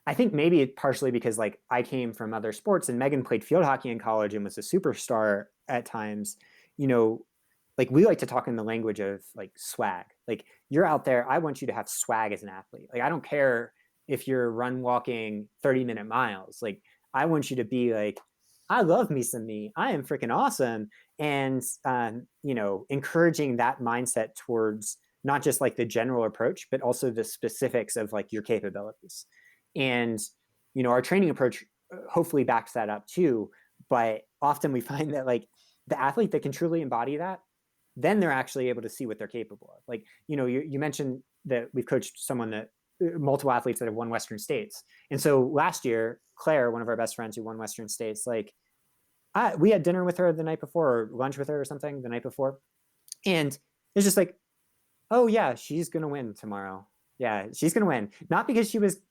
I think maybe partially because like I came from other sports, and Meghan played field hockey in college and was a superstar at times, like we like to talk in the language of like swag. Like, you're out there, I want you to have swag as an athlete. Like, I don't care if you're walking 30-minute miles. Like, I want you to be like, I love me some me. I am freaking awesome. And, encouraging that mindset towards not just like the general approach, but also the specifics of like your capabilities. And, our training approach hopefully backs that up too. But often we find that like the athlete that can truly embody that, then they're actually able to see what they're capable of. Like, you mentioned that we've coached someone that multiple athletes that have won Western States. And so last year, Claire, one of our best friends who won Western States, like we had dinner with her the night before, or lunch with her or something the night before. And it's just like, oh yeah, she's going to win tomorrow. Yeah, she's going to win. Not because she was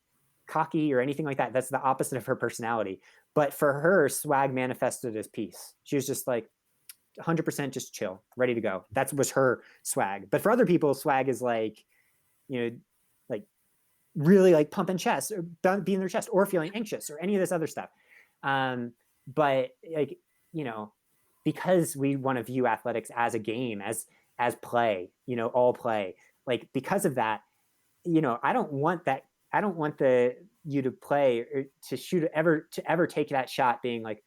cocky or anything like that. That's the opposite of her personality. But for her, swag manifested as peace. She was just like 100% just chill, ready to go. That was her swag. But for other people, swag is like, like really like pumping chest, or beating their chest, or feeling anxious, or any of this other stuff. But like, because we want to view athletics as a game, as play, all play. Like, because of that, I don't want that. I don't want you to play or to shoot to ever take that shot being like,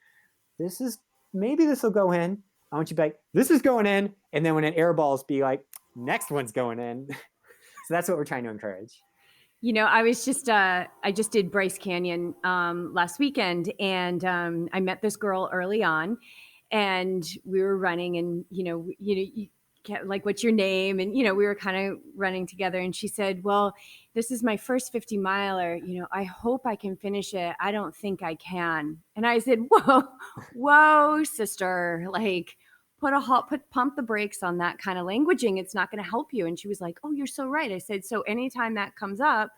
maybe this will go in. I want you to be like, this is going in. And then when it airballs, be like, next one's going in. So that's what we're trying to encourage. I was just, I just did Bryce Canyon last weekend, and I met this girl early on, and we were running, and, like, what's your name? And, we were kind of running together, and she said, well, this is my first 50 miler. I hope I can finish it. I don't think I can. And I said, whoa, sister, like, pump the brakes on that kind of languaging. It's not going to help you. And she was like, oh, you're so right. I said, so anytime that comes up,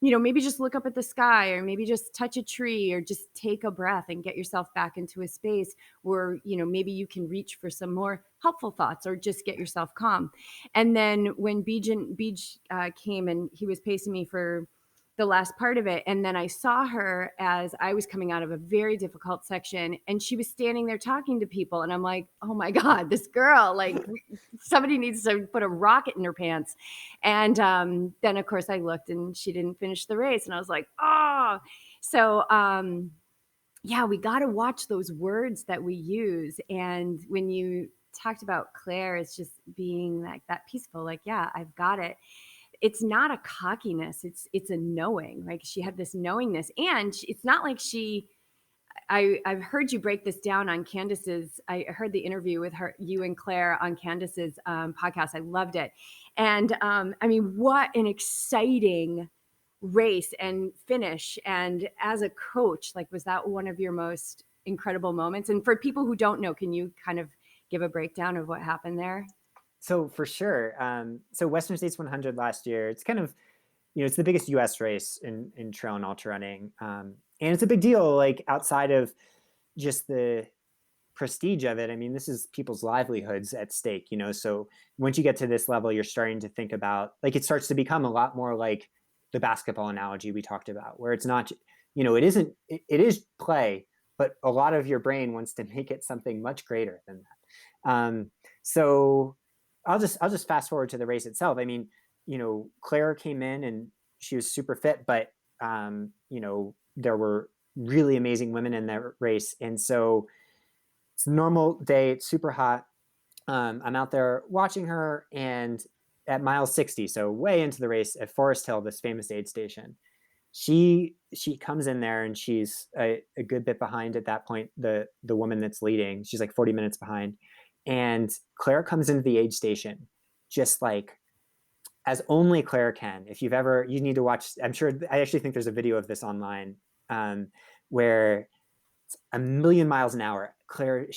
maybe just look up at the sky, or maybe just touch a tree, or just take a breath and get yourself back into a space where, maybe you can reach for some more helpful thoughts, or just get yourself calm. And then when Beej came, and he was pacing me for the last part of it, and then I saw her as I was coming out of a very difficult section, and she was standing there talking to people, and I'm like, oh my God, this girl, like, somebody needs to put a rocket in her pants. And then of course I looked, and she didn't finish the race, and I was like, oh. So yeah, we got to watch those words that we use. And when you talked about Claire, it's just being like that peaceful, like, yeah, I've got it. It's not a cockiness. It's a knowing. Like, she had this knowingness, and it's not like I've heard you break this down on Candace's. I heard the interview with you and Claire on Candace's podcast. I loved it. And I mean, what an exciting race and finish. And as a coach, like, was that one of your most incredible moments? And for people who don't know, can you kind of give a breakdown of what happened there? So for sure. So Western States 100 last year, it's kind of, it's the biggest US race in trail and ultra running. And it's a big deal, like, outside of just the prestige of it. I mean, this is people's livelihoods at stake, so once you get to this level, you're starting to think about, like, it starts to become a lot more like the basketball analogy we talked about, where it's not, it is play, but a lot of your brain wants to make it something much greater than that. So I'll just fast forward to the race itself. I mean, Claire came in and she was super fit, but there were really amazing women in that race. And so it's a normal day, it's super hot. I'm out there watching her, and at mile 60, so way into the race at Forest Hill, this famous aid station, she comes in there, and she's a good bit behind at that point, the woman that's leading. She's like 40 minutes behind. And Claire comes into the aid station just like as only Claire can. If you need to watch, I actually think there's a video of this online where it's a million miles an hour. Claire,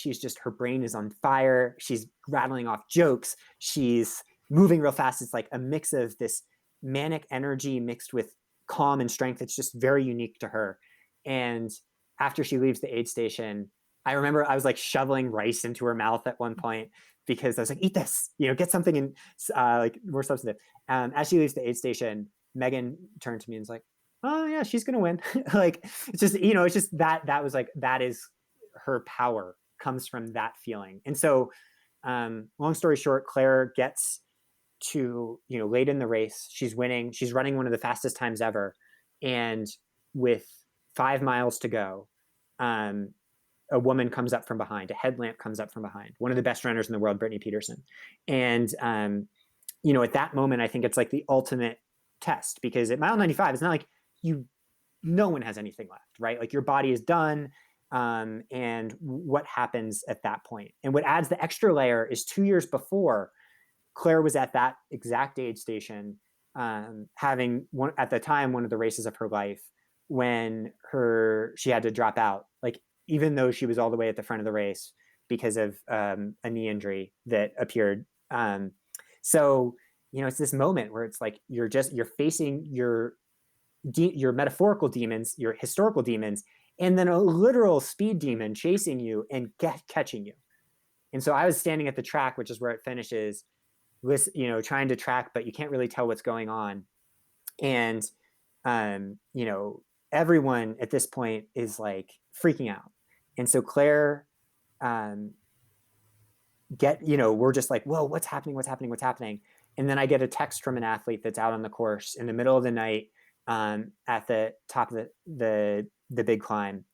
her brain is on fire. She's rattling off jokes. She's moving real fast. It's like a mix of this manic energy mixed with calm and strength. It's just very unique to her. And after she leaves the aid station, I remember I was like shoveling rice into her mouth at one point, because I was like, eat this, get something in like more substantive. As she leaves the aid station, Meghan turned to me and was like, oh yeah, she's going to win. Like, it's just, it's just that was like, that is her power, comes from that feeling. And so long story short, Claire gets to, late in the race, she's winning. She's running one of the fastest times ever. And with 5 miles to go, a woman comes up from behind, a headlamp comes up from behind, one of the best runners in the world, Brittany Peterson. And, at that moment, I think it's like the ultimate test, because at mile 95, it's not like no one has anything left, right? Like, your body is done. and what happens at that point. And what adds the extra layer is 2 years before, Claire was at that exact aid station, having at the time one of the races of her life, when she had to drop out, like, even though she was all the way at the front of the race because of a knee injury that appeared. So, it's this moment where it's like you're facing your metaphorical demons, your historical demons, and then a literal speed demon chasing you and catching you. And so I was standing at the track, which is where it finishes, trying to track, but you can't really tell what's going on. And, everyone at this point is like freaking out. And so Claire, we're just like, whoa, what's happening? And then I get a text from an athlete that's out on the course in the middle of the night, at the top of the big climb.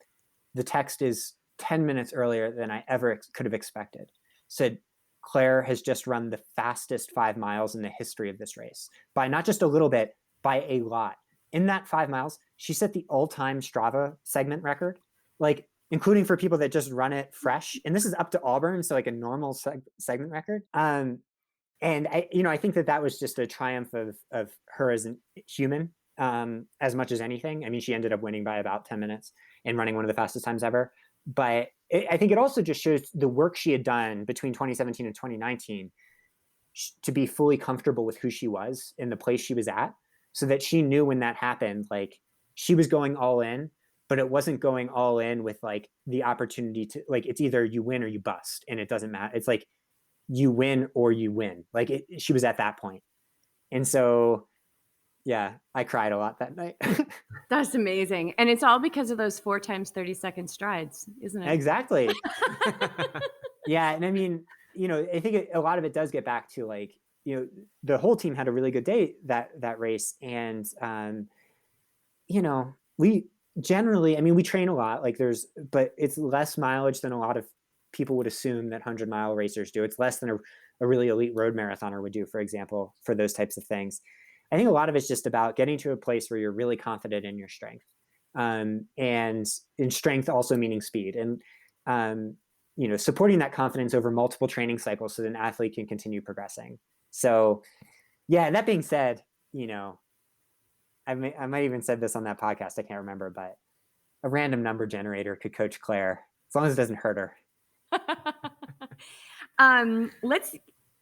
The text is 10 minutes earlier than I ever could have expected. Said, Claire has just run the fastest 5 miles in the history of this race, by not just a little bit, by a lot. In that 5 miles, she set the all-time Strava segment record, like, including for people that just run it fresh. And this is up to Auburn, so like a normal segment record. And I think that was just a triumph of her as a human, as much as anything. I mean, she ended up winning by about 10 minutes and running one of the fastest times ever. But I think it also just shows the work she had done between 2017 and 2019 to be fully comfortable with who she was and the place she was at, so that she knew when that happened, like, she was going all in, but it wasn't going all in with like the opportunity to, like, it's either you win or you bust, and it doesn't matter. It's like you win or you win. Like, she was at that point. And so, yeah, I cried a lot that night. That's amazing. And it's all because of those 4 times 30-second strides, isn't it? Exactly. Yeah. And I mean, I think a lot of it does get back to, like, the whole team had a really good day that race. And, we generally, I mean, we train a lot, like, but it's less mileage than a lot of people would assume that 100-mile racers do. It's less than a really elite road marathoner would do, for example, for those types of things. I think a lot of it's just about getting to a place where you're really confident in your strength, and in strength also meaning speed, and supporting that confidence over multiple training cycles so that an athlete can continue progressing. So, yeah. That being said, I might even said this on that podcast, I can't remember, but a random number generator could coach Claire as long as it doesn't hurt her.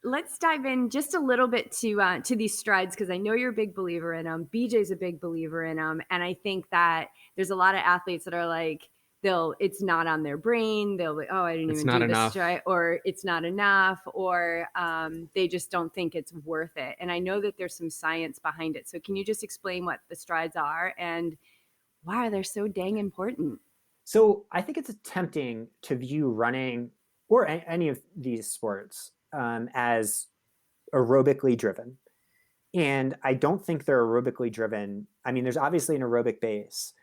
Let's dive in just a little bit to these strides, because I know you're a big believer in them. BJ's a big believer in them, and I think that there's a lot of athletes that are like, it's not on their brain. They'll be, oh, I didn't even do this stride, or it's not enough, or they just don't think it's worth it. And I know that there's some science behind it. So can you just explain what the strides are and why they're so dang important? So I think it's tempting to view running or any of these sports as aerobically driven. And I don't think they're aerobically driven. I mean, there's obviously an aerobic base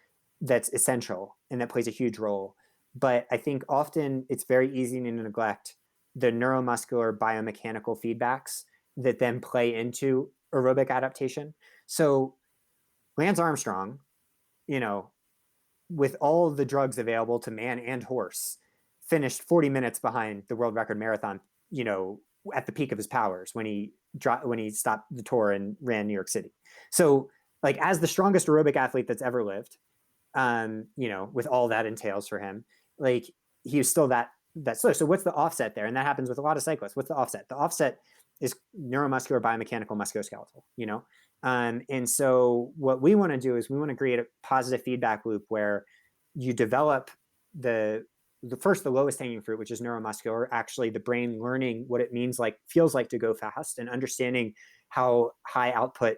that's essential and that plays a huge role. But I think often it's very easy to neglect the neuromuscular biomechanical feedbacks that then play into aerobic adaptation. So Lance Armstrong, with all the drugs available to man and horse, finished 40 minutes behind the world record marathon, at the peak of his powers when he stopped the tour and ran New York City. So, like, as the strongest aerobic athlete that's ever lived, with all that entails for him, like, he was still that slow. So what's the offset there? And that happens with a lot of cyclists. What's the offset? The offset is neuromuscular, biomechanical, musculoskeletal, and so what we want to do is we want to create a positive feedback loop where you develop the lowest hanging fruit, which is neuromuscular, actually the brain learning what it feels like to go fast, and understanding how high output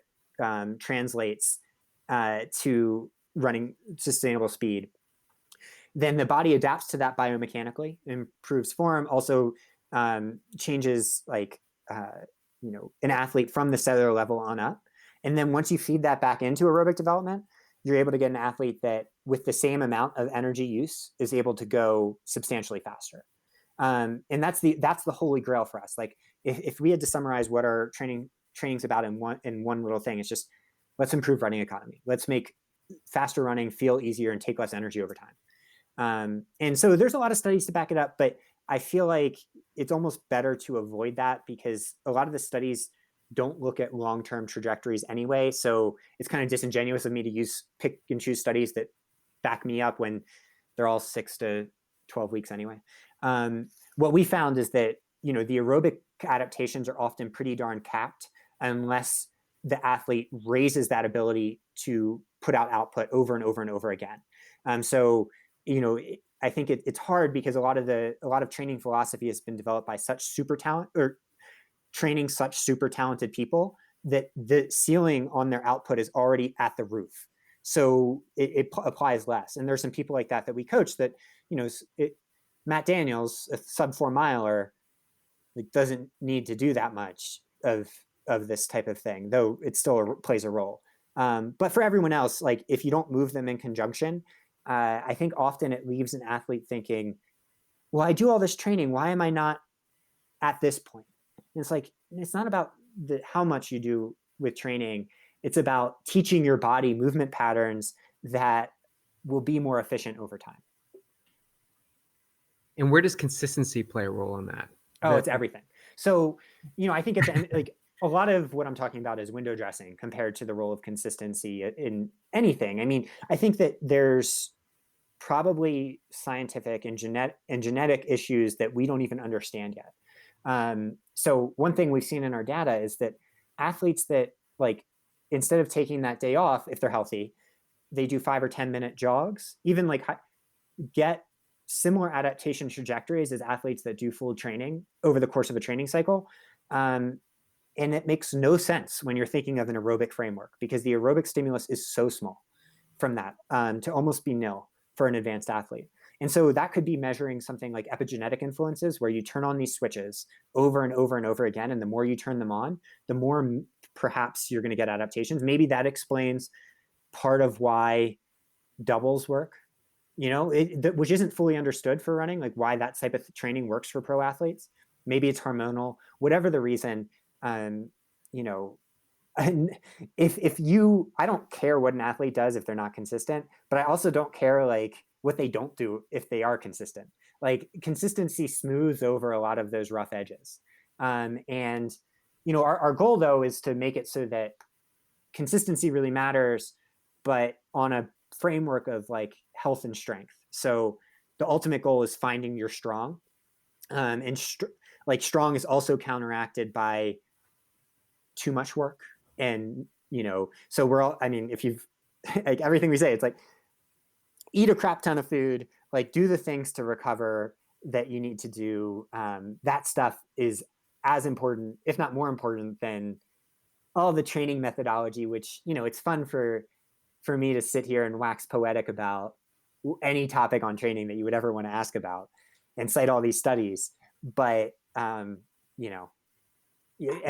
translates to running sustainable speed. Then the body adapts to that biomechanically, improves form, also changes an athlete from the cellular level on up. And then once you feed that back into aerobic development, you're able to get an athlete that, with the same amount of energy use, is able to go substantially faster. And that's the holy grail for us. Like, if we had to summarize what our training's about in one little thing, it's just, let's improve running economy. Let's make faster running feel easier and take less energy over time. And so there's a lot of studies to back it up, but I feel like it's almost better to avoid that because a lot of the studies don't look at long-term trajectories anyway. So it's kind of disingenuous of me to pick and choose studies that back me up when they're all 6 to 12 weeks anyway. What we found is that, the aerobic adaptations are often pretty darn capped unless the athlete raises that ability to put out output over and over and over again. So, I think it's hard because a lot of training philosophy has been developed by such super talent or training such super talented people that the ceiling on their output is already at the roof. So it applies less. And there's some people like that we coach that, Matt Daniels, a sub 4 miler, doesn't need to do that much of this type of thing, though it still plays a role. But for everyone else, like if you don't move them in conjunction, I think often it leaves an athlete thinking, well, I do all this training. Why am I not at this point? And it's like, it's not about how much you do with training. It's about teaching your body movement patterns that will be more efficient over time. And where does consistency play a role in that? Oh, it's everything. So, I think at the end, like a lot of what I'm talking about is window dressing compared to the role of consistency in anything. I mean, I think that there's probably scientific and genetic issues that we don't even understand yet. So one thing we've seen in our data is that athletes that instead of taking that day off, if they're healthy, they do 5 or 10 minute jogs, even get similar adaptation trajectories as athletes that do full training over the course of a training cycle. And it makes no sense when you're thinking of an aerobic framework because the aerobic stimulus is so small from that to almost be nil for an advanced athlete. And so that could be measuring something like epigenetic influences where you turn on these switches over and over and over again. And the more you turn them on, the more perhaps you're going to get adaptations. Maybe that explains part of why doubles work, which isn't fully understood for running, like why that type of training works for pro athletes. Maybe it's hormonal, whatever the reason. And I don't care what an athlete does if they're not consistent, but I also don't care what they don't do if they are consistent. Like consistency smooths over a lot of those rough edges. And our goal though is to make it so that consistency really matters, but on a framework of health and strength. So the ultimate goal is finding your strong, and strong is also counteracted by too much work. And so we're all, if you've everything we say, it's eat a crap ton of food, do the things to recover that you need to do. That stuff is as important, if not more important than all the training methodology, which, it's fun for me to sit here and wax poetic about any topic on training that you would ever want to ask about and cite all these studies. But, at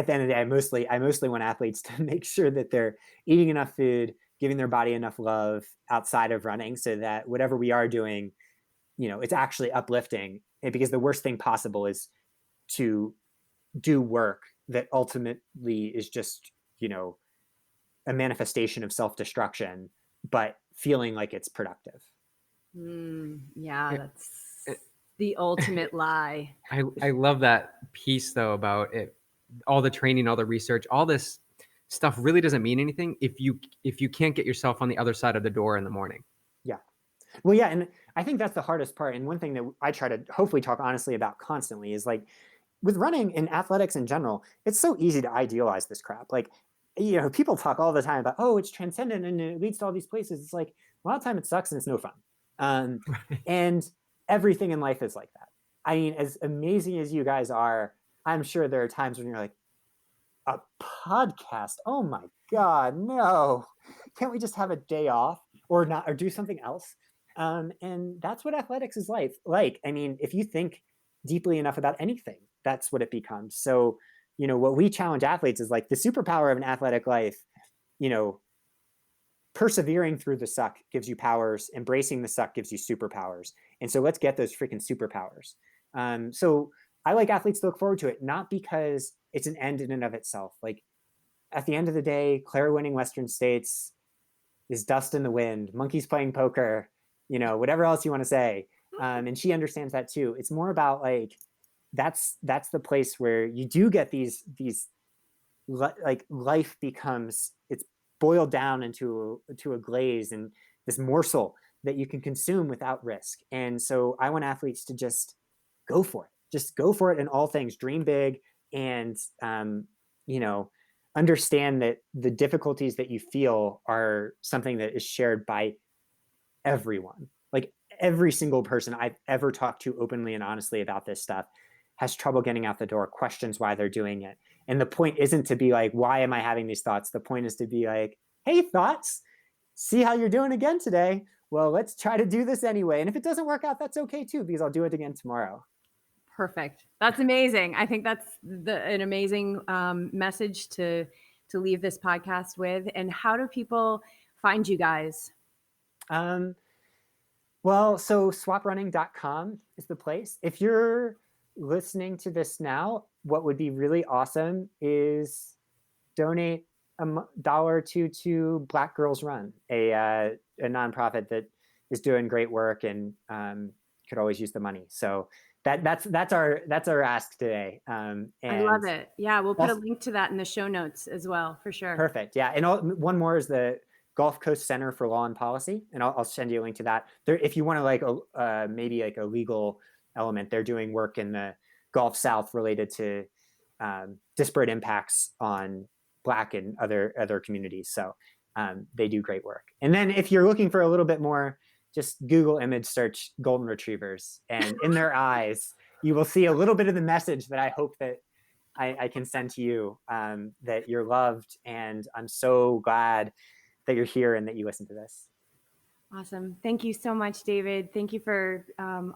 the end of the day, I mostly want athletes to make sure that they're eating enough food, giving their body enough love outside of running so that whatever we are doing, it's actually uplifting. And because the worst thing possible is to do work that ultimately is just, a manifestation of self-destruction, but feeling like it's productive. Yeah, that's the ultimate lie. I love that piece though about it. All the training, all the research, all this stuff really doesn't mean anything if you can't get yourself on the other side of the door in the morning. Yeah. Well, yeah. And I think that's the hardest part. And one thing that I try to hopefully talk honestly about constantly is with running and athletics in general, it's so easy to idealize this crap. People talk all the time about, oh, it's transcendent and it leads to all these places. It's a lot of time it sucks and it's no fun. And everything in life is like that. As amazing as you guys are, I'm sure there are times when you're like, a podcast? Oh my God, no. Can't we just have a day off or not, or do something else? And that's what athletics is like. If you think deeply enough about anything, that's what it becomes. So, what we challenge athletes is the superpower of an athletic life, persevering through the suck gives you powers, embracing the suck gives you superpowers. And so let's get those freaking superpowers. So I like athletes to look forward to it, not because it's an end in and of itself. At the end of the day, Claire winning Western States is dust in the wind, monkeys playing poker. whatever else you want to say. And she understands that too. It's more about like, that's the place where you do get these like life becomes, it's boiled down into a glaze and this morsel that you can consume without risk. And so I want athletes to just go for it. Just go for it in all things. Dream big, and understand that the difficulties that you feel are something that is shared by everyone. Like every single person I've ever talked to openly and honestly about this stuff has trouble getting out the door, questions why they're doing it. And the point isn't to be like, why am I having these thoughts? The point is to be like, hey, thoughts, see how you're doing again today. Well, let's try to do this anyway. And if it doesn't work out, that's okay too, because I'll do it again tomorrow. Perfect. That's amazing. I think that's an amazing message to leave this podcast with. And how do people find you guys? Well, so swaprunning.com is the place. If you're listening to this now, what would be really awesome is donate $1 to Black Girls Run, a nonprofit that is doing great work and could always use the money. So that's our ask today. And I love it. Yeah, we'll put a link to that in the show notes as well, for sure. Perfect. Yeah, and one more is the Gulf Coast Center for Law and Policy, and I'll send you a link to that. There, if you want to like maybe like a legal element, they're doing work in the Gulf South related to disparate impacts on Black and other communities. So they do great work. And then if you're looking for a little bit more, just Google image search golden retrievers, and in their eyes, you will see a little bit of the message that I hope that I can send to you, that you're loved. And I'm so glad that you're here and that you listen to this. Awesome. Thank you so much, David. Thank you for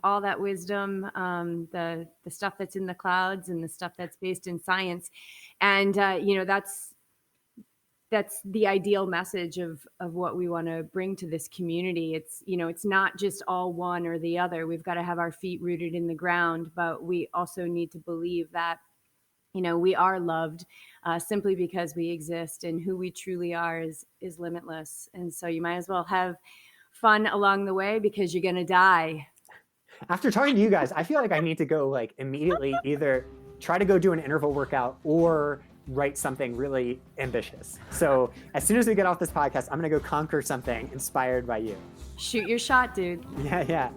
all that wisdom, the stuff that's in the clouds and the stuff that's based in science. And, that's the ideal message of what we want to bring to this community. It's, it's not just all one or the other. We've got to have our feet rooted in the ground, but we also need to believe that, we are loved simply because we exist, and who we truly are is limitless. And so you might as well have fun along the way, because you're going to die. After talking to you guys, I feel like I need to go like immediately either try to go do an interval workout or write something really ambitious. So as soon as we get off this podcast, I'm going to go conquer something inspired by you. Shoot your shot, dude. Yeah.